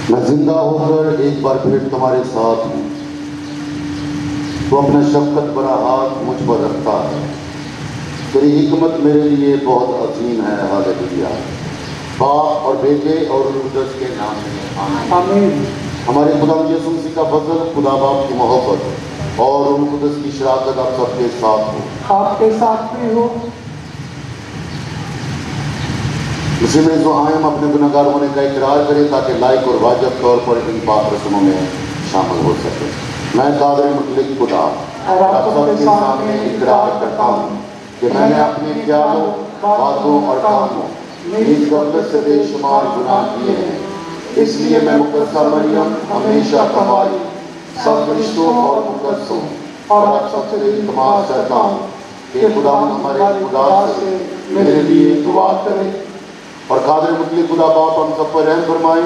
میں زندہ ہو کر ایک بار پھر تمہارے ساتھ ہوں. تو اپنا شفقت بھرا ہاتھ مجھ پر رکھتا ہے. تیری حکمت میرے لیے بہت عظیم ہے. ہاللیلویا. باپ اور بیٹے اور روح القدس کے نام میں آمین. ہمارے خدا یسوع مسیح کا فضل، خدا باپ کی محبت اور روح القدس کی شراکت آپ سب کے ساتھ ہو. آپ کے ساتھ بھی ہو. اسی میں جو آئے ہم اپنے گناہگار ہونے کا اقرار کریں تاکہ لائق اور واجب طور پر ان پاک رسموں میں شامل ہو سکے. میں قادر مطلق خدا آپ سب کے سامنے اقرار کرتا ہوں کہ میں نے اپنے خیالوں، باتوں اور کاموں نیز غفلت سے بے شمار گناہ کیے ہیں. اس لیے میں مقدسہ مریم ہمیشہ تمہاری سب فرشتوں اور مقدسوں اور آپ سب سے التماس کرتا ہوں کہ خدا ہمارے خدا سے میرے لیے دعا کرے اور قادر مطلق خدا باپ ہم سب پر رحم فرمائے،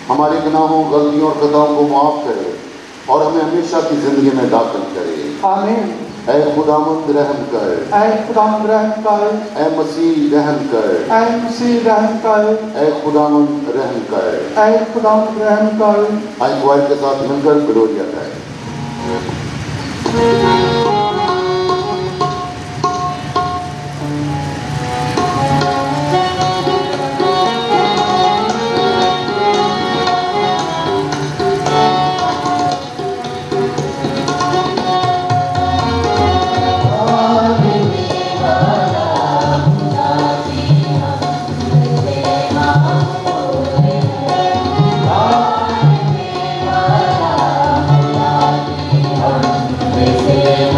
ہمارے گناہوں، غلطیوں اور خطاؤں کو معاف کرے اور ہمیں ہمیشہ کی زندگی میں داخل کرے. آمین. اے خداوند رحم کر. اے خداوند رحم کر. اے مسیح رحم کر. اے مسیح رحم کر. اے خداوند رحم کر. اے خداوند رحم کر. آئے کوائر کے ساتھ مل کر گلوریا گائیں. Amen.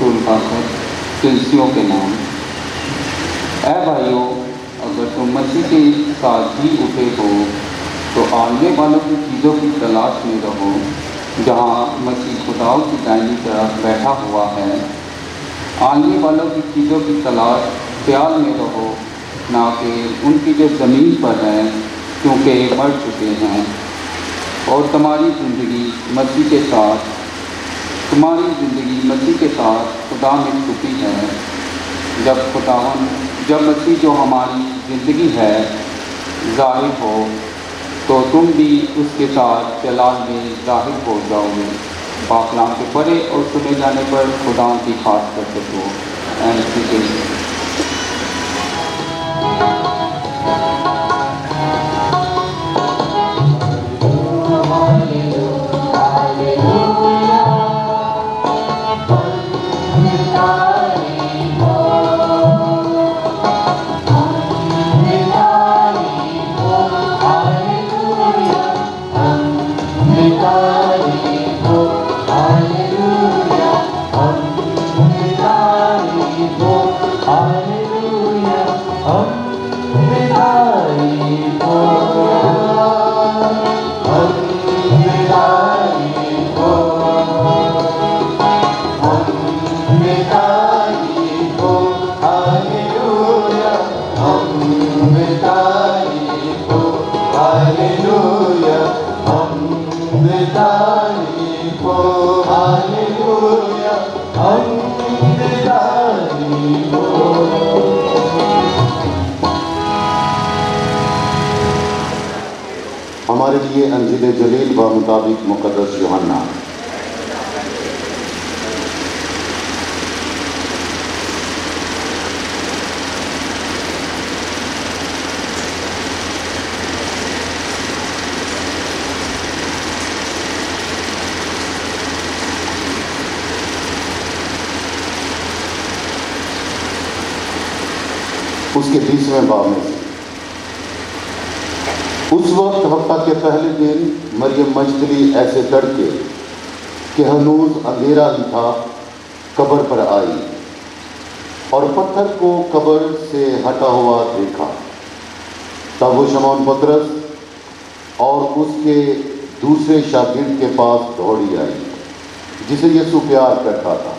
البرکت کلیسیوں کے نام۔ اے بھائیوں، اگر تم مسیح کے ساتھ جی اٹھے ہو تو آنے والوں کی چیزوں کی تلاش میں رہو جہاں مسیح خدا کی دائنی طرف بیٹھا ہوا ہے۔ آنے والوں کی چیزوں کی تلاش خیال میں رہو، نہ کہ ان کی جو زمین پر ہے، کیونکہ مر چکے ہیں، اور تمہاری زندگی مسیح کے ساتھ خدا میں چھپی ہے۔ جب مسیح جو ہماری زندگی ہے ظاہر ہو تو تم بھی اس کے ساتھ جلال میں ظاہر ہو جاؤ گے۔ پاک کلام کے پڑھے اور سنے جانے پر خدا کی خاص برکت ہو۔ ہمارے لیے انجیل جلیل و مطابق مقدس یوحنا۔ اس کے 20ویں باب میں سے اس وقت ہفتہ کے پہلے دن مریم مجدلی ایسے تڑکے کہ ہنوز اندھیرا ہی تھا قبر پر آئی اور پتھر کو قبر سے ہٹا ہوا دیکھا۔ تب وہ شمعون پطرس اور اس کے دوسرے شاگرد کے پاس دوڑی آئی جسے یسوع پیار کرتا تھا،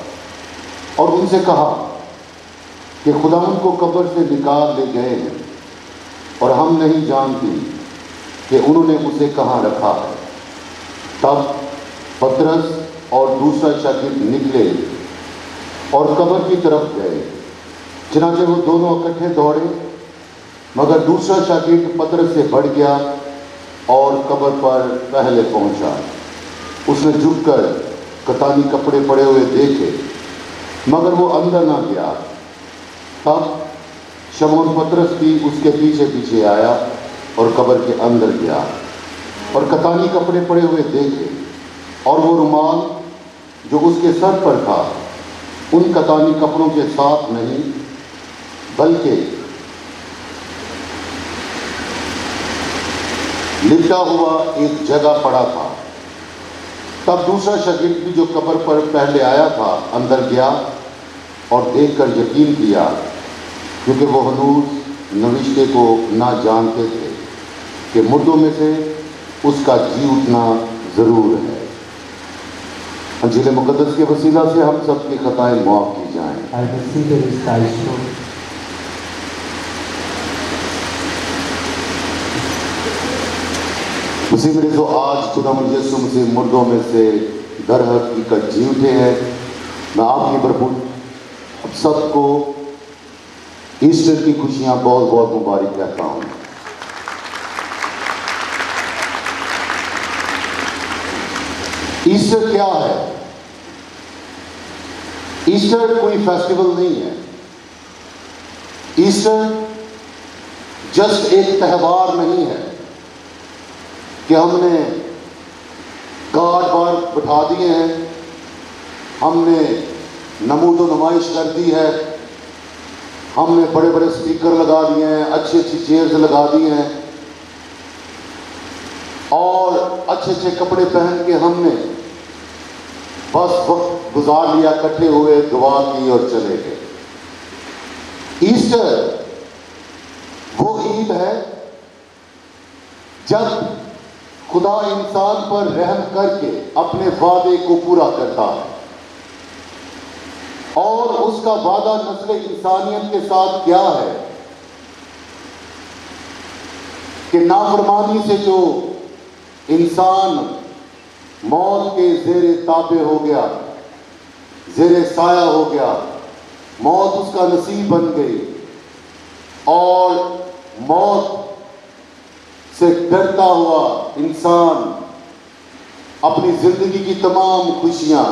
اور ان سے کہا کہ خداوند کو قبر سے نکال لے گئے ہیں اور ہم نہیں جانتی کہ انہوں نے اسے کہاں رکھا ہے۔ تب پطرس اور دوسرا شاگرد نکلے اور قبر کی طرف گئے، چنانچہ وہ دونوں اکٹھے دوڑے، مگر دوسرا شاگرد پطرس سے بڑھ گیا اور قبر پر پہلے پہنچا۔ اس نے جھک کر کتانی کپڑے پڑے ہوئے دیکھے، مگر وہ اندر نہ گیا۔ تب شمعون پطرس بھی اس کے پیچھے پیچھے آیا اور قبر کے اندر گیا اور کتانی کپڑے پڑے ہوئے دیکھے، اور وہ رومال جو اس کے سر پر تھا ان کتانی کپڑوں کے ساتھ نہیں بلکہ لپٹا ہوا ایک جگہ پڑا تھا۔ تب دوسرا شاگرد بھی جو قبر پر پہلے آیا تھا اندر گیا اور دیکھ کر یقین کیا، کیونکہ وہ ہنوز نوشتے کو نہ جانتے تھے کہ مردوں میں سے اس کا جی اٹھنا ضرور ہے۔ انجیل مقدس کے وسیلہ سے ہم سب کی خطائیں معاف کی جائیں۔ مسیح میرے تو آج خداوند یسوع مسیح مردوں میں سے در حقیقت جی اٹھے ہیں، میں آپ کی بھرپور اب سب کو ایسٹر کی خوشیاں بہت بہت مبارک کہتا ہوں۔ ایسٹر کیا ہے؟ ایسٹر کوئی فیسٹیول نہیں ہے۔ ایسٹر جسٹ ایک تہوار نہیں ہے کہ ہم نے کارڈ وارڈ بٹھا دیے ہیں، ہم نے نمود و نمائش کر دی ہے، ہم نے بڑے بڑے سپیکر لگا دیے ہیں، اچھی اچھی چیئرز لگا دی ہیں، اور اچھے اچھے کپڑے پہن کے ہم نے بس وقت گزار لیا، اکٹھے ہوئے، دعا کی اور چلے گئے۔ ایسٹر وہ عید ہے جب خدا انسان پر رحم کر کے اپنے وعدے کو پورا کرتا ہے، اور اس کا وعدہ نسل انسانیت کے ساتھ کیا ہے کہ نافرمانی سے جو انسان موت کے زیر تابع ہو گیا، زیر سایہ ہو گیا، موت اس کا نصیب بن گئی، اور موت سے ڈرتا ہوا انسان اپنی زندگی کی تمام خوشیاں،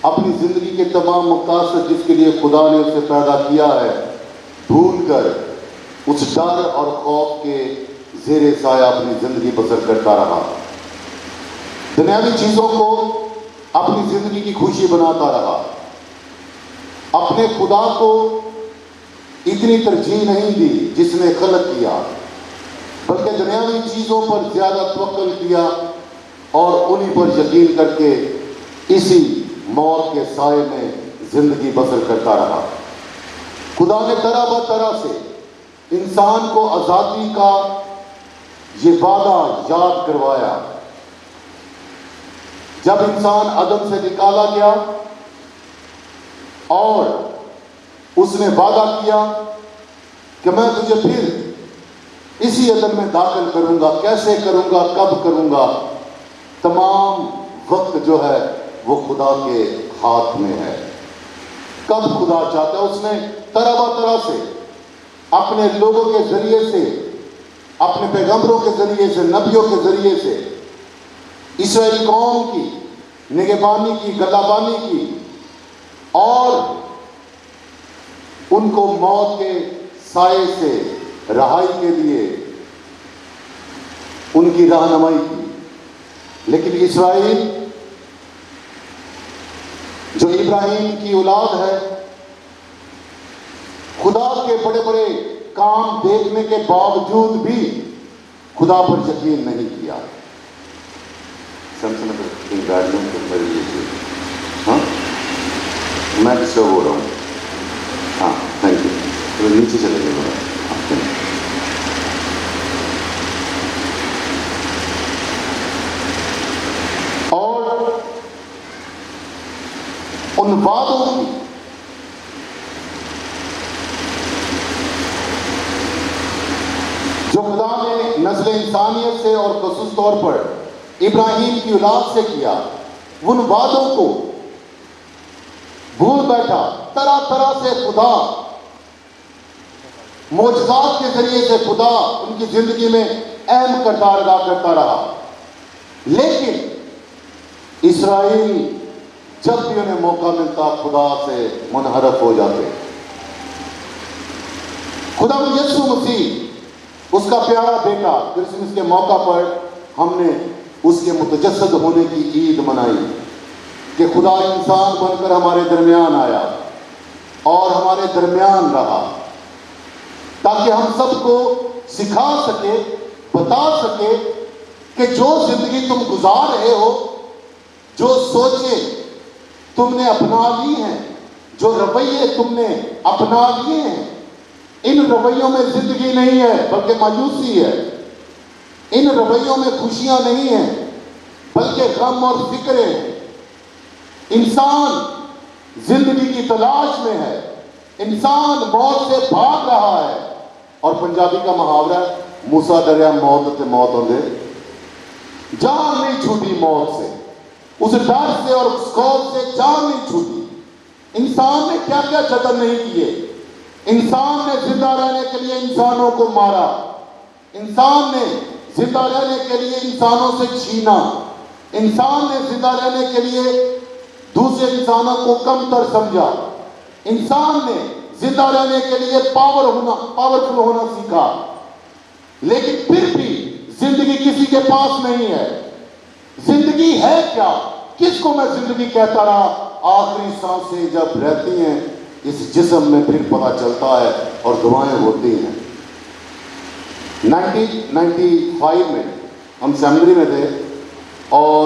اپنی زندگی کے تمام مقاصد جس کے لیے خدا نے اسے پیدا کیا ہے، بھول کر اس ڈر اور خوف کے زیر سایہ اپنی زندگی بسر کرتا رہا، دنیاوی چیزوں کو اپنی زندگی کی خوشی بناتا رہا، اپنے خدا کو اتنی ترجیح نہیں دی جس نے خلق کیا، بلکہ دنیاوی چیزوں پر زیادہ توکل کیا اور انہی پر یقین کر کے اسی موت کے سائے میں زندگی بسر کرتا رہا۔ خدا نے طرح طرح سے انسان کو آزادی کا یہ وعدہ یاد کروایا۔ جب انسان عدم سے نکالا گیا اور اس نے وعدہ کیا کہ میں تجھے پھر اسی عدم میں داخل کروں گا، کیسے کروں گا، کب کروں گا، تمام وقت جو ہے وہ خدا کے ہاتھ میں ہے۔ کب خدا چاہتا ہے، اس نے طرح سے اپنے لوگوں کے ذریعے سے، اپنے پیغمبروں کے ذریعے سے، نبیوں کے ذریعے سے اسرائیلی قوم کی نگہبانی کی، گلابانی کی، اور ان کو موت کے سائے سے رہائی کے لیے ان کی رہنمائی کی۔ لیکن اسرائیل جو ابراہیم کی اولاد ہے، خدا کے بڑے بڑے کام دیکھنے کے باوجود بھی خدا پر یقین نہیں کیا۔ ہاں میں کس سے بول رہا ہوں؟ ہاں تھینک یو، نیچے چلے گئے۔ اور ان وعدوں کی جو خدا نے نسل انسانیت سے اور خصوص طور پر ابراہیم کی اولاد سے کیا، ان وعدوں کو بھول بیٹھا۔ طرح سے خدا معجزات کے ذریعے سے خدا ان کی زندگی میں اہم کردار ادا کرتا رہا، لیکن اسرائیل جب بھی انہیں موقع ملتا خدا سے منحرف ہو جاتے۔ خدا یسوع مسیح، اس کا پیارا بیٹا، کرسمس کے موقع پر ہم نے اس کے متجسد ہونے کی عید منائی کہ خدا انسان بن کر ہمارے درمیان آیا اور ہمارے درمیان رہا، تاکہ ہم سب کو سکھا سکے، بتا سکے کہ جو زندگی تم گزار رہے ہو، جو سوچے تم نے اپنا لی ہیں، جو رویے تم نے اپنا لیے ہیں، ان رویوں میں زندگی نہیں ہے بلکہ مایوسی ہے، ان رویوں میں خوشیاں نہیں ہیں بلکہ غم اور فکریں ہیں۔ انسان زندگی کی تلاش میں ہے، انسان موت سے بھاگ رہا ہے، اور پنجابی کا محاورہ ہے، موسیٰ ڈریا موت تے موت ہوندے، جان نہیں چھوٹی موت سے، اس ڈر سے اور اس خوف سے جان نہیں چھوٹی۔ انسان نے کیا کیا جتن نہیں کیے، انسان نے زندہ رہنے کے لیے انسانوں کو مارا، انسان نے زندہ رہنے کے لیے انسانوں سے چھینا، انسان نے زندہ رہنے کے لیے دوسرے انسانوں کو کم تر سمجھا، انسان نے زندہ رہنے کے لیے پاورفل ہونا سیکھا، لیکن پھر بھی زندگی کسی کے پاس نہیں ہے۔ زندگی ہے کیا؟ کس کو میں زندگی کہتا رہا؟ آخری سانسیں جب رہتی ہیں اس جسم میں پھر پتہ چلتا ہے اور دعائیں ہوتی ہیں۔ 1995 میں ہم سیمنری میں تھے اور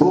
2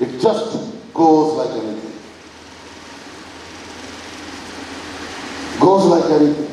It just goes like anything. Goes like anything.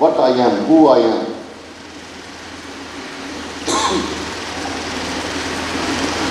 what I am, who I am.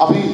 ابھی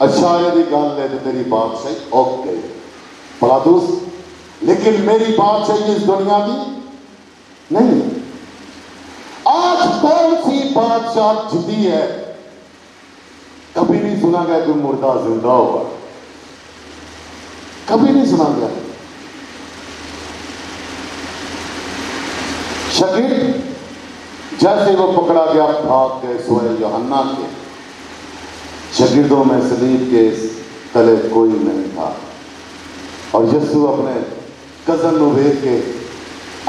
اشارے دی گل ہے تو تیری بات صحیح اوکے پلاتوس، لیکن میری بات صحیح اس دنیا کی نہیں۔ آج کون سی بادشاہ جیتی ہے؟ کبھی نہیں سنا گیا کوئی مردہ زندہ ہوگا، کبھی نہیں سنا گیا۔ شاگرد جیسے وہ پکڑا گیا بھاگ گئے سوئے یوحنا کے، شاگردوں میں صلیب کے تلے کوئی نہیں تھا، اور یسوع اپنے کزن کو دیکھ کے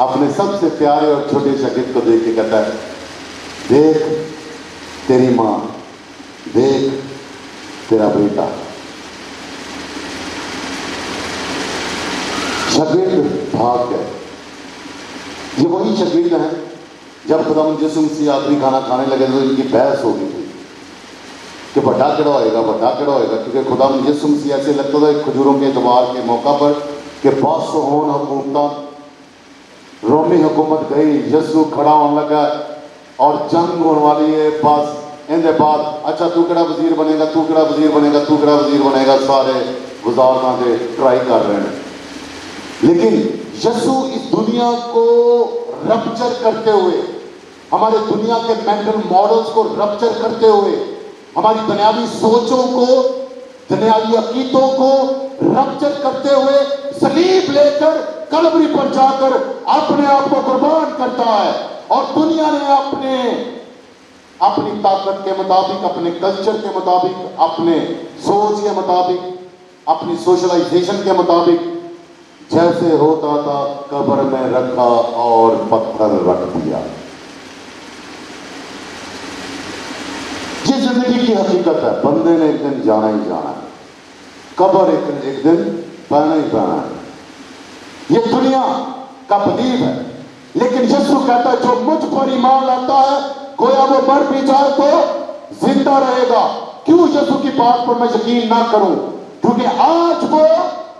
اپنے سب سے پیارے اور چھوٹے شاگرد کو دیکھ کے کہتا ہے دیکھ تیری ماں، دیکھ تیرا بیٹا۔ شاگرد بھاگ گئے۔ یہ وہی شاگرد ہیں جب خدا یسوع مسیح آخری کھانا کھانے لگے تو ان کی بحث ہو گئی تھی کہ بڑا کیڑا ہوئے گا، بڑا کیڑا ہوئے گا، کیونکہ خدا یسوع مسیح ایسے لگتا تھا کھجوروں کے اتوار کے موقع پر کہ بس ہون حکومت، رومی حکومت گئی، یسوع کھڑا ہونے لگا اور جنگ ہونے والی ہے، بس ان دے بعد اچھا تو کیڑا وزیر بنے گا، تو کیڑا وزیر بنے گا، تو کیڑا وزیر بنے گا، سارے گزارنا دے ٹرائی کر رہے ہیں۔ لیکن یسوع اس دنیا کو رپچر کرتے ہوئے، ہمارے دنیا کے مینٹل ماڈلز کو رپچر کرتے ہوئے، ہماری دنیاوی سوچوں کو، دنیاوی عقیدوں کو رپچر کرتے ہوئے صلیب لے کر کلوری پر جا کر اپنے آپ کو قربان کرتا ہے، اور دنیا نے اپنی طاقت کے مطابق، اپنے کلچر کے مطابق، اپنے سوچ کے مطابق، اپنی سوشلائزیشن کے مطابق جیسے ہوتا تھا قبر میں رکھا اور پتھر رکھ دیا۔ یہ زندگی کی حقیقت ہے، بندے نے ایک دن جانا ہی جانا ہے، قبر ایک دن پانا ہی پانا ہے۔ یہ دنیا کا بدیب ہے، لیکن یسوع کہتا ہے جو مجھ پر ایمان لاتا ہے گویا وہ مر بھی جائے تو زندہ رہے گا۔ کیوں یسوع کی بات پر میں یقین نہ کروں؟ کیونکہ آج وہ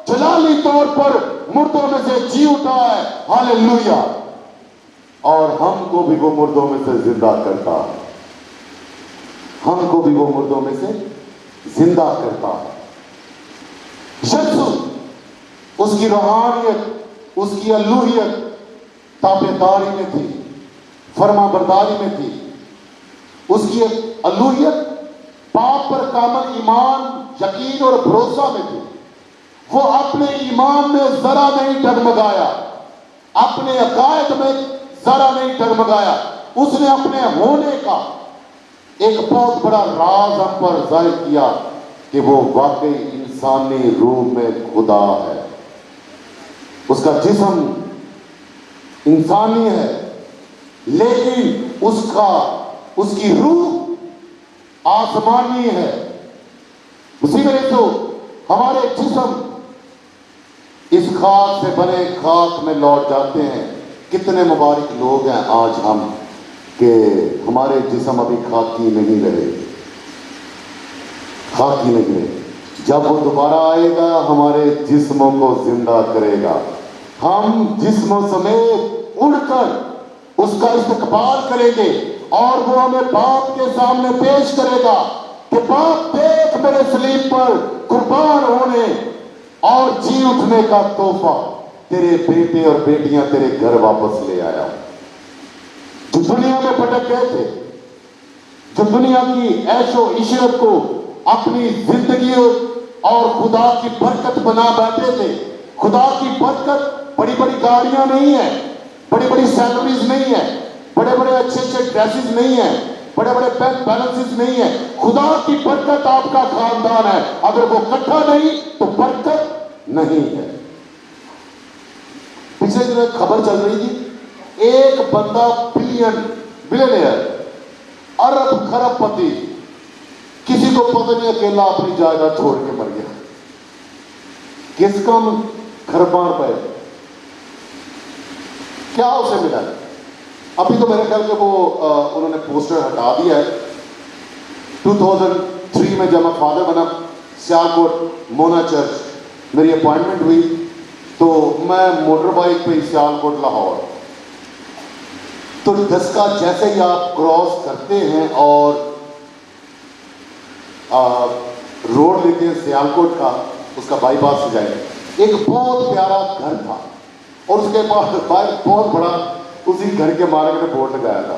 جلالی طور پر مردوں میں سے جی اٹھا ہے، ہاللیلویہ، اور ہم کو بھی وہ مردوں میں سے زندہ کرتا ہے، ہم کو بھی وہ مردوں میں سے زندہ کرتا ہے۔ یسوع اس کی روحانیت، اس کی الوہیت تابعداری میں تھی، فرما برداری میں تھی، اس کی الوہیت پاپ پر کامل ایمان، یقین اور بھروسہ میں تھی۔ وہ اپنے ایمان میں ذرا نہیں ڈگمگایا، اپنے عقائد میں ذرا نہیں ڈگمگایا۔ اس نے اپنے ہونے کا ایک بہت بڑا راز ہم پر ظاہر کیا کہ وہ واقعی انسانی روح میں خدا ہے۔ اس کا جسم انسانی ہے، لیکن اس کی روح آسمانی ہے۔ اسی طرح تو ہمارے جسم اس خاک سے بنے خاک میں لوٹ جاتے ہیں۔ کتنے مبارک لوگ ہیں آج ہم کہ ہمارے جسم ابھی خاکی نہیں رہے، خاکی نہیں رہے۔ جب وہ دوبارہ آئے گا ہمارے جسموں کو زندہ کرے گا، ہم جسموں سمیت اڑ کر اس کا استقبال کریں گے، اور وہ ہمیں باپ کے سامنے پیش کرے گا کہ باپ دیکھ میرے صلیب پر قربان ہونے اور جی اٹھنے کا تحفہ تیرے بیٹے اور بیٹیاں تیرے گھر واپس لے آیا ہوں، جو دنیا میں بھٹک گئے تھے، جو دنیا کی عیش و عشرت کو اپنی زندگی اور خدا کی برکت بنا بیٹھے تھے۔ خدا کی برکت بڑی بڑی گاڑیاں نہیں ہیں، بڑی بڑی سیلریز نہیں ہیں، بڑے بڑے اچھے اچھے ڈریسز نہیں ہیں، بڑے بڑے بینک بیلنسز نہیں ہیں۔ خدا کی برکت آپ کا خاندان ہے، اگر وہ کٹھا نہیں تو برکت نہیں ہے۔ پچھلے دنوں ایک خبر چل رہی تھی، ایک بندہ بلینئر، ارب خرب پتی، کسی کو پتہ نہیں، اکیلا اپنی جائیداد چھوڑ کے مر گیا۔ کس کا خربان پہ کیا اسے ملا؟ ابھی تو میرے خیال کہ وہ انہوں نے پوسٹر ہٹا دیا ہے۔ 2003 میں جب میں فادر بنا، سیالکوٹ مونا چرچ میری اپوائنٹمنٹ ہوئی، تو میں موٹر بائک پہ سیالکوٹ لاہور، تو ڈسکا جیسے ہی آپ کراس کرتے ہیں اور روڈ لیتے ہیں سیالکوٹ کا، اس کا بائی پاس سے جائے، ایک بہت پیارا گھر تھا اور اس کے پاس باہر بہت بڑا اسی گھر کے مالک نے بورڈ لگایا تھا،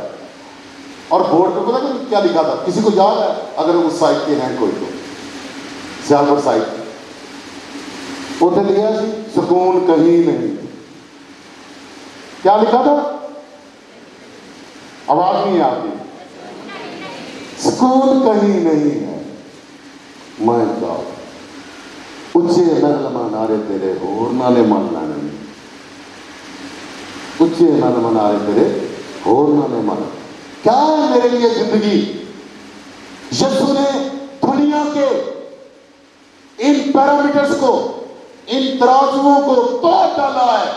اور بورڈ پہ پتہ کیا لکھا تھا؟ کسی کو یاد ہے اگر اس سائٹ کے ہیں کوئی تو؟ سیالکوٹ سائٹ اتنے لکھا سی سکون کہیں نہیں. کیا لکھا تھا؟ آواز نہیں آتی. سکون کہیں نہیں ہے. میں کہا اچھے نغمہ نعرے تیرے ہور نالے من لانے، اچھے نغمہ نعرے تیرے ہور نالے من. کیا ہے میرے لیے زندگی؟ یسوع نے دنیا کے ان پیرامیٹرز کو، ان ترازوؤں کو توڑ ڈالا ہے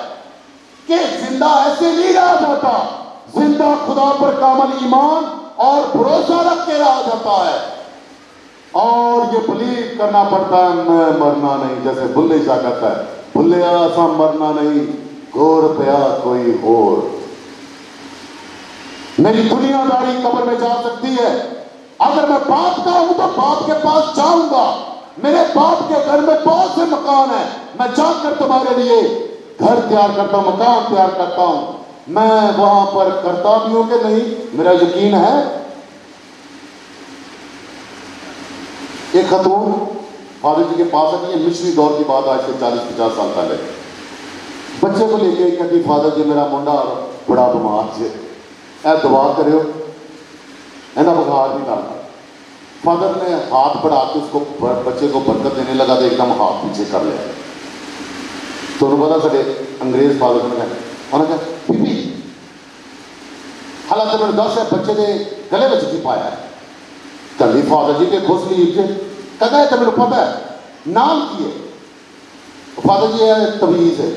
کہ زندہ ایسے نہیں رہا جاتا، زندہ خدا پر کامل ایمان اور بھروسہ رکھ کے رہا جاتا ہے، اور یہ بلیو کرنا پڑتا ہے میں مرنا نہیں. جیسے بلے شاہ کہتا ہے بلے ایسا مرنا نہیں، گور پیا کوئی اور. میری دنیا داری قبر میں جا سکتی ہے، اگر میں باپ کا ہوں تو باپ کے پاس جاؤں گا. میرے باپ کے گھر میں بہت سے مکان ہیں، میں جا کر تمہارے لیے گھر تیار کرتا ہوں، مکان تیار کرتا ہوں. میں وہاں پر کرتا بھی ہوں کہ نہیں، میرا یقین ہے. ایک خاتون فادر جی کے پاس آتی ہے، مشری دور کی بات، آج سے 40-50 سال پہلے. بچے کو لے کے کہتی فادر جی میرا منڈا بڑا بیمار سے، اے دعا کرو اینا بخار نہیں کرتا. فادر نے ہاتھ بڑھا کے اس کو بچے کو برکت دینے لگا تو ایک دم ہاتھ پیچھے کر لیا. تو انہوں نے پتا سارے انگریز فادر نے کہا، انہوں نے کہا بی بی حالانکہ میرے 10 ہے بچے نے گلے میں کی پایا ہے. کلی فادر جی کے خوش لیجیے کہتا ہے تو میرے پتہ ہے نام کی ہے. فادر جی ہے تویز ہے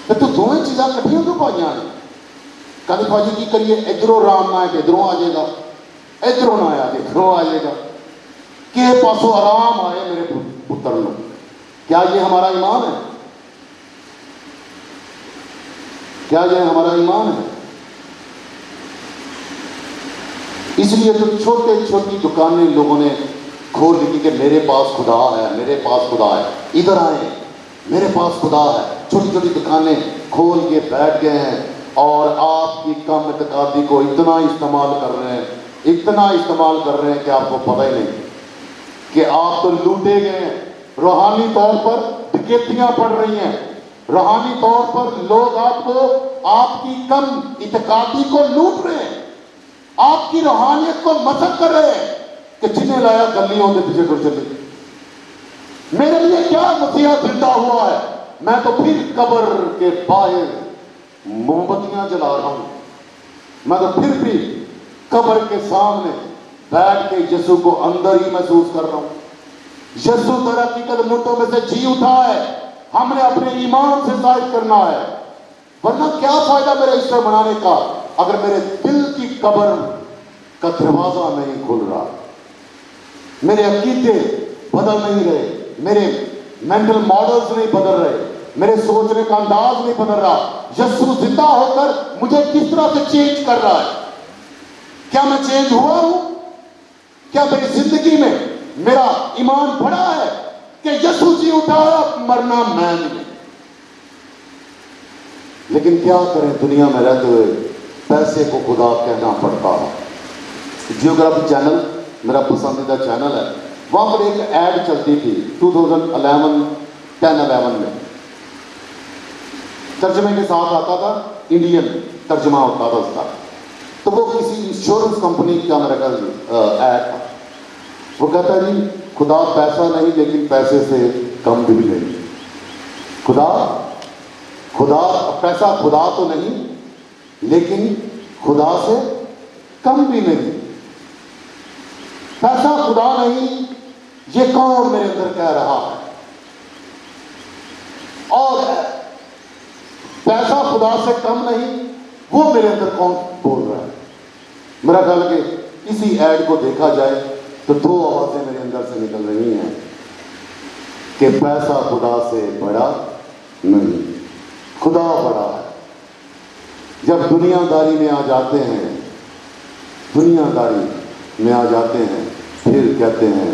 تو دونوں چیزاں کٹھیاں کیوں پائیاں نے؟ کہتے فادر جی کی کریے ادھروں رام نہ آئے کہ ادھروں آ جائے گا، ادھروں نہ آیا کہ ادھروں آ جائے گا، کہ پاسوں آرام آئے میرے پتر لوگ. کیا یہ ہمارا ایمان ہے؟ کیا یہ ہمارا ایمان ہے؟ اس لیے تو چھوٹے چھوٹی دکانیں لوگوں نے کھول دی کہ میرے پاس خدا ہے، میرے پاس خدا ہے، ادھر آئیں میرے پاس خدا ہے. چھوٹی چھوٹی دکانیں کھول کے بیٹھ گئے ہیں اور آپ کی کم اعتقادی کو اتنا استعمال کر رہے ہیں، اتنا استعمال کر رہے ہیں کہ آپ کو پتہ ہی نہیں کہ آپ تو لوٹے گئے ہیں. روحانی طور پر ڈکیتیاں پڑ رہی ہیں، روحانی طور پر لوگ آپ کو، آپ کی کم اعتقادی کو لوٹ رہے ہیں، آپ کی روحانیت کو مسخ کر رہے ہیں کہ جنہیں لایا گلیوں کے پیچھے کو چلے. میرے لیے کیا مسیحا زندہ ہوا ہے؟ میں تو پھر قبر کے باہر موم بتیاں جلا رہا ہوں. میں تو پھر بھی قبر کے سامنے بیٹھ کے یسوع کو اندر ہی محسوس کر رہا ہوں. یسوع در حقیقت مردوں میں سے جی اٹھا ہے، ہم نے اپنے ایمان سے ظاہر کرنا ہے. ورنہ کیا فائدہ میرے اس طرح بنانے کا اگر میرے دل کی قبر کا دروازہ نہیں کھل رہا، میرے عقیدے بدل نہیں رہے، میرے مینٹل ماڈلز نہیں بدل رہے، میرے سوچنے کا انداز نہیں بدل رہا. یسوع زندہ ہو کر مجھے کس طرح سے چینج کر رہا ہے؟ کیا میں چینج ہوا ہوں؟ کیا میری زندگی میں میرا ایمان بڑھا ہے کہ یسوع جی اٹھا ہے، مرنا میں نہیں؟ لیکن کیا کریں، دنیا میں رہتے ہوئے پیسے کو خدا کہنا پڑتا ہے. جیوگرافی چینل میرا پسندیدہ چینل ہے، وہاں پر ایک ایڈ چلتی تھی 2011 میں، ترجمے کے ساتھ آتا تھا، انڈین ترجمہ ہوتا تھا اس کا. تو وہ کسی انشورنس کمپنی کا میرا ایڈ تھا. وہ کہتا ہے جی خدا پیسہ نہیں لیکن پیسے سے کم بھی نہیں. خدا پیسہ خدا تو نہیں لیکن خدا سے کم بھی نہیں. پیسہ خدا نہیں، یہ کون میرے اندر کہہ رہا ہے؟ اور پیسہ خدا سے کم نہیں، وہ میرے اندر کون بول رہا ہے؟ میرا خیال ہے کہ اسی ایڈ کو دیکھا جائے تو 2 آوازیں میرے اندر سے نکل رہی ہیں کہ پیسہ خدا سے بڑا نہیں، خدا بڑا ہے. جب دنیا داری میں آ جاتے ہیں، دنیا داری میں آ جاتے ہیں، پھر کہتے ہیں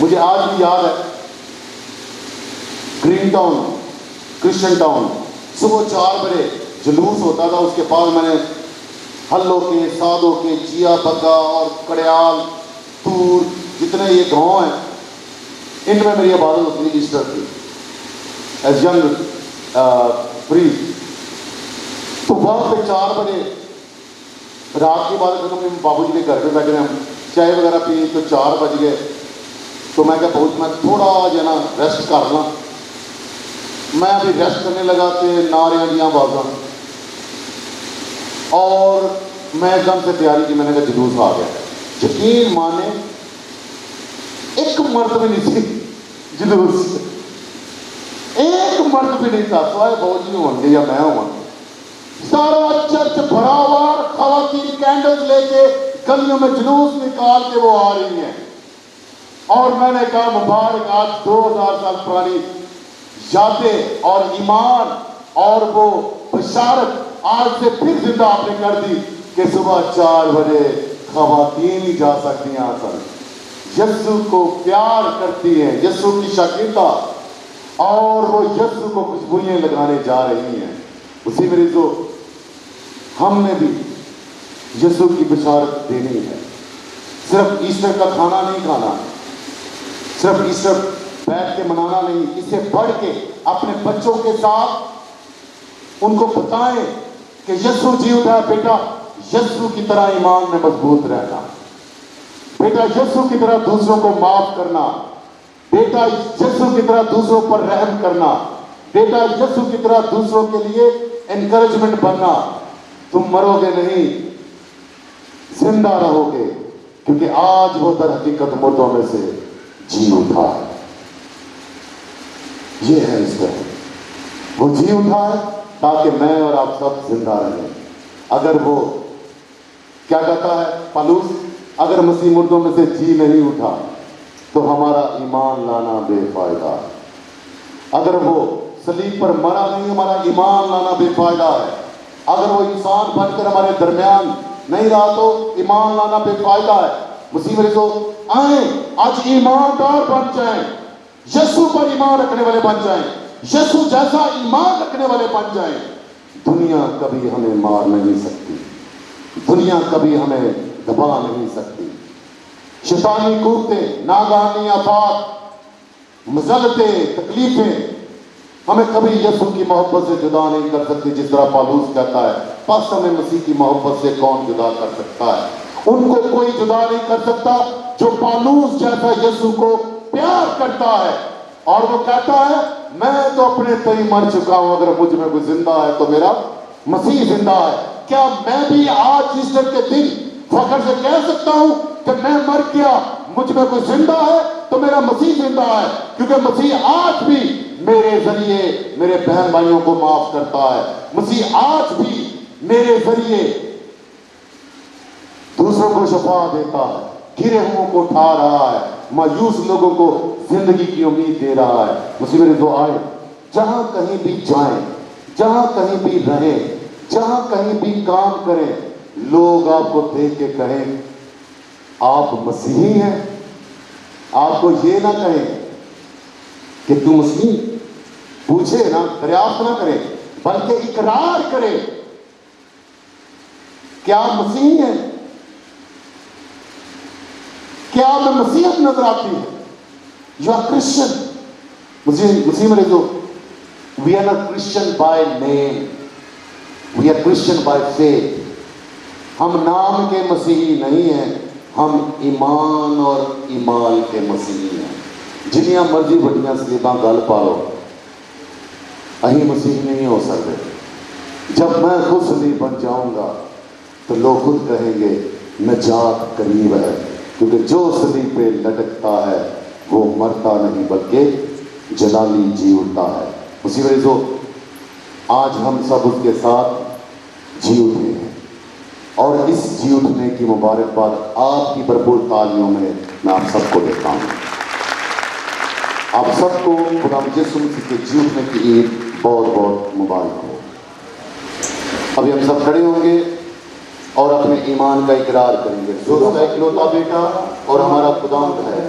مجھے آج بھی یاد ہے گرین ٹاؤن کرسچن ٹاؤن صبح 4 بجے جلوس ہوتا تھا. اس کے بعد میں نے ہلو کے سادوں کے چیا بگا اور کڑیال تور جتنے یہ گاؤں ہیں ان میں میری عبادت ہوتی تھی ایسٹر کی ایز ینگ فری. تو وہاں پہ 4 بجے رات کی عبادت ختم ہوئی, بابو جی کے گھر پہ بیٹھے ہیں, ہم چائے وغیرہ پی تو 4 بج گئے. تو میں کہا بہت میں تھوڑا جو ہے نا ریسٹ کر لوں. میں ابھی ریسٹ کرنے لگا کہ نعرے دیاں بازاں اور میں ایک دم سے تیاری کی. میں نے کہا جلوس آ گیا. یقین مانے ایک مرد بھی نہیں تھی جلوس, ایک مرد بھی نہیں تھا سوائے بہت جی ہوں گے یا میں ہوں. سارا چرچ بھرا ہوا, خواتین کینڈل لے کے گلیوں میں جلوس نکال کے وہ آ رہی ہیں. اور میں نے کہا مبارک, آج 2000 سال پرانی یادیں اور ایمان اور وہ بشارت آج سے پھر زندہ آپ نے کر دی کہ صبح 4 بجے خواتین ہی جا سکتی ہیں آسان. یسوع کو پیار کرتی ہیں, یسوع کی شاگردہ, اور وہ یسوع کو خوشبوئیں لگانے جا رہی ہیں. اسی میری تو ہم نے بھی یسوع کی بشارت دینی ہے. صرف ایسٹر کا کھانا نہیں کھانا, صرف ایسٹر بیٹھ کے منانا نہیں, اسے پڑھ کے اپنے بچوں کے ساتھ ان کو بتائیں کہ یسوع جی اٹھا ہے. بیٹا یسوع کی طرح ایمان میں مضبوط رہنا, بیٹا یسوع کی طرح دوسروں کو معاف کرنا, بیٹا یسوع کی طرح دوسروں پر رحم کرنا, بیٹا یسوع کی طرح دوسروں کے لیے انکریجمنٹ بننا. تم مرو گے نہیں, زندہ رہو گے, کیونکہ آج وہ در حقیقت مردوں میں سے جی اٹھا ہے. یہ ہے اس طرح, وہ جی اٹھا ہے تاکہ میں اور آپ سب زندہ رہیں. اگر وہ کیا کہتا ہے پالوس, اگر مسیح مردوں میں سے جی نہیں اٹھا تو ہمارا ایمان لانا بے فائدہ. اگر وہ صلیب پر مرا نہیں, ہمارا ایمان لانا بے فائدہ ہے. اگر وہ انسان بن کر ہمارے درمیان نہیں رہا تو ایمان لانا بے فائدہ ہے. مسیح میرے تو آئیں آج ایماندار بن جائیں, یسوع پر ایمان رکھنے والے بن جائیں, یسوع جیسا ایمان رکھنے والے بن جائیں. دنیا کبھی ہمیں مار نہیں سکتی, دنیا کبھی ہمیں دبا نہیں سکتی. شیطانی قوتیں, ناگہانی آفات, مذلتیں, تکلیفیں ہمیں کبھی یسوع کی محبت سے جدا نہیں کر سکتی. جس طرح پالوس کہتا ہے, پس ہمیں مسیح کی محبت سے کون جدا کر سکتا ہے؟ ان کو کوئی جدا نہیں کر سکتا جو پالوس جیسا یسوع کو پیار کرتا ہے. اور وہ کہتا ہے میں تو اپنے تئیں مر چکا ہوں, اگر مجھ میں کوئی زندہ ہے تو میرا مسیح زندہ ہے. کیا میں بھی آج ایسٹر کے دن فخر سے کہہ سکتا ہوں کہ میں مر گیا, مجھ میں کوئی زندہ ہے تو میرا مسیح زندہ ہے؟ کیونکہ مسیح آج بھی میرے ذریعے میرے بہن بھائیوں کو معاف کرتا ہے. مسیح آج بھی میرے ذریعے دوسروں کو شفا دیتا ہے, گرے ہوئوں کو اٹھا رہا ہے, مایوس لوگوں کو زندگی کی امید دے رہا ہے. مسیح میرے دعائیں جہاں کہیں بھی جائیں, جہاں کہیں بھی رہیں, جہاں کہیں بھی کام کریں, لوگ آپ کو دیکھ کے کہیں آپ مسیحی ہیں. آپ کو یہ نہ کہیں کہ تم مسیحی, پوچھے نا, دریافت نہ کرے, بلکہ اقرار کرے کیا آپ مسیحی ہیں, کیا آپ میں مسیحیت نظر آتی ہے؟ You are Christian. مسیح میرے جو we are not Christian by name, we are Christian by faith. ہم نام کے مسیحی نہیں ہیں, ہم ایمان اور ایمال کے مسیحی ہیں. جنیاں مرضی بڑیاں سلیباں گل پا لو, اہی مسیح نہیں ہو سکتے. جب میں خود سلیب بن جاؤں گا تو لوگ خود کہیں گے نجات قریب ہے, کیونکہ جو صلیب پہ لٹکتا ہے وہ مرتا نہیں بلکہ جلالی جی اٹھتا ہے. اسی وجہ سے آج ہم سب اس کے ساتھ جی اٹھے ہیں, اور اس جی اٹھنے کی مبارکباد آپ کی بھرپور تالیوں میں آپ سب کو دیتا ہوں. آپ سب کو خدا یسوع مسیح کے جی اٹھنے کی عید بہت بہت مبارک ہو. ابھی ہم سب کھڑے ہوں گے اور اپنے ایمان کا اقرار کریں گے. جو اس کا اکلوتا بیٹا اور ہمارا خداوند ہے,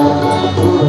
Hallelujah.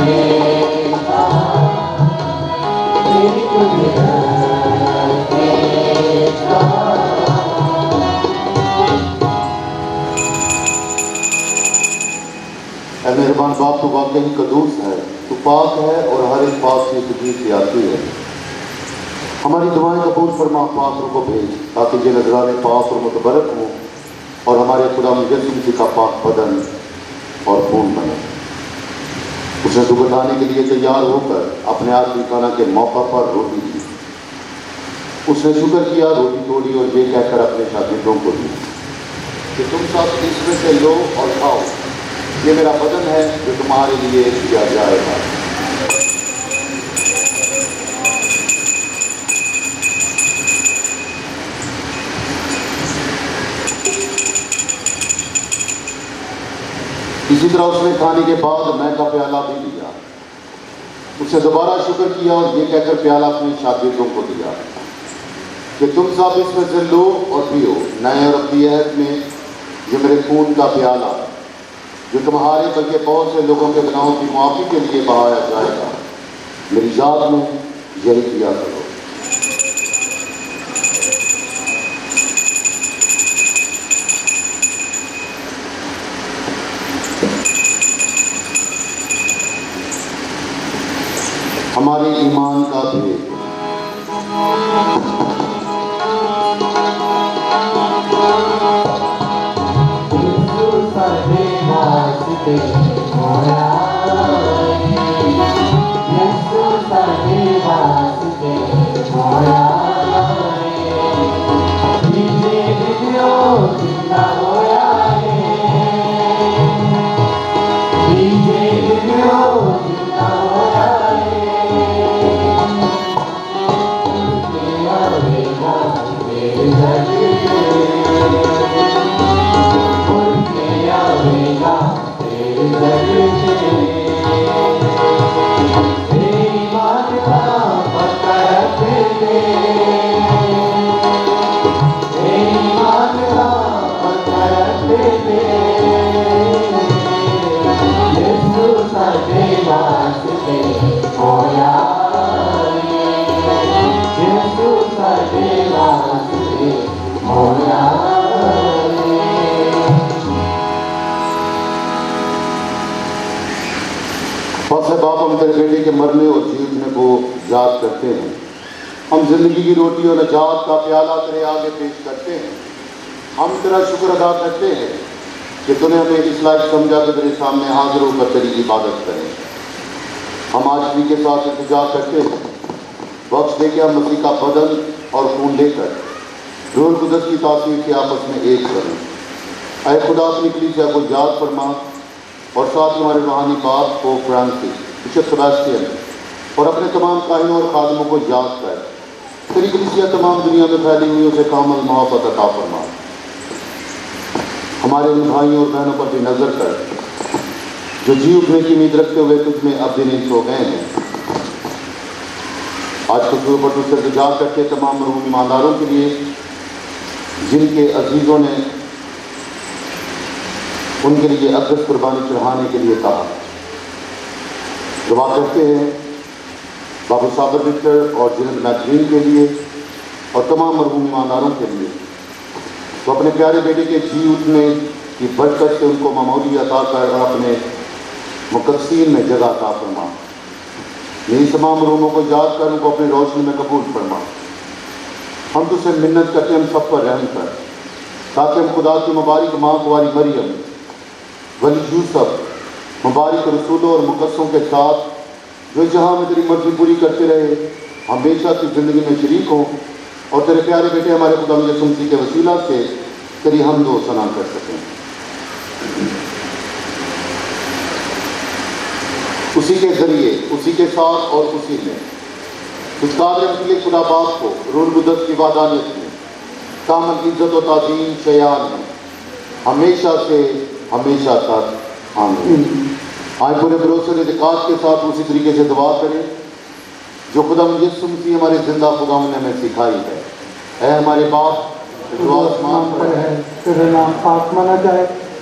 اے مہربان باپ تو واقعی قدوس ہے، تو پاک ہے اور ہر ایک پاک کی تقدیر سے آتی ہے۔ ہماری دعائیں قبول فرما، پاک روح کو بھیج تاکہ یہ نذرانے پاک اور متبرک ہوں اور ہمارے خدا یسوع مسیح کا پاک بدن اور خون بنے۔ اس نے دکھ اٹھانے کے لیے تیار ہو کر اپنے آخری کھانا کے موقع پر روٹی دی۔ اس نے شکر کیا، روٹی توڑی اور یہ کہہ کر اپنے شاگردوں کو دی کہ تم سب اس میں سے لو اور کھاؤ، یہ میرا بدن ہے جو تمہارے لیے دیا جائے گا۔ اسی طرح اس نے کھانے کے بعد مے کا پیالہ بھی لیا، اس نے دوبارہ شکر کیا اور یہ کہہ کر پیالہ اپنے شاگردوں کو دیا کہ تم سب اس میں سے لو اور پیو، نئے اور ابدی عہد میں یہ میرے خون کا پیالہ جو تمہارے بلکہ بہت سے لوگوں کے گناہوں کی معافی کے لیے بہایا جائے گا، میری یاد میں یہی کیا کرو۔ ہمارے ایمان کا بھید۔ باپ ہم تیرے بیٹے کے مرنے اور جی اٹھنے کو یاد کرتے ہیں، ہم زندگی کی روٹی اور نجات کا پیالہ تیرے آگے پیش کرتے ہیں۔ ہم تیرا شکر ادا کرتے ہیں کہ تو نے ہمیں اس لائق سمجھا کہ تیرے سامنے حاضر ہو کر تیری عبادت کریں۔ ہم آج کے ساتھ التجا کرتے ہیں، بخش دے کے ہم مسیح کا بدن اور خون لے کر روح القدس کی تاثیر کے آپس میں ایک کریں۔ اے خدا اپنی کلیسیا کو یاد فرما اور ساتھ ہمارے روحانی باپ کو فرانسس بشپ سیباسٹین اور اپنے تمام کاہنوں اور خادموں کو یاد کر تیری کلیسیا تمام دنیا میں پھیلی ہوئی اسے کامل محبت عطا فرما۔ ہمارے ان بھائیوں اور بہنوں پر بھی نظر کر جو جی اٹھنے کی امید رکھتے ہوئے تجھ میں اب دن سو گئے ہیں۔ آج خطبے پر تجھ سے التجا کرتے تمام مرحوم ایمانداروں کے لیے جن کے عزیزوں نے ان کے لیے اقدس قربانی چڑھانے کے لیے کہا، دعا کرتے ہیں بابو صابر وکٹر اور جنید میکرین کے لیے اور تمام مرحوم ایمانداروں کے لیے، تو اپنے پیارے بیٹے کے جی اٹھنے کی برکت سے ان کو معمولی عطا کر اور اپنے مقدسین میں جگہ عطا فرما۔ میری تمام مرحوموں کو یاد کر ان کو اپنی روشنی میں قبول فرما۔ ہم تو سے منت کرتے ہم سب پر رحم کر تاکہ ہم خدا کی مبارک ماں کواری مریم، ولی یوسف، مبارک رسولوں اور مقدسوں کے ساتھ جو جہاں میں تیری مرضی پوری کرتے رہے ہمیشہ کی زندگی میں شریک ہوں اور تیرے پیارے بیٹے ہمارے خدا یسوع مسیح کے وسیلہ سے تیری حمد و ثنا کر سکیں۔ اسی کے ذریعے، اسی کے ساتھ اور اسی میں اس قابل کے خدا باپ کو روح القدس کی وحدانیت میں کامل عزت و تعظیم شیان ہے ہمیشہ سے ہمیشہ تک، آمین۔ آج پورے بھروسے اور اعتقاد کے ساتھ اسی طریقے سے دعا کریں جو خدا یسوع مسیح ہمارے زندہ خدا نے ہمیں سکھائی ہے۔ اے ہمارے باپ جو آسمان پر ہے، تیرا نام پاک مانا جائے،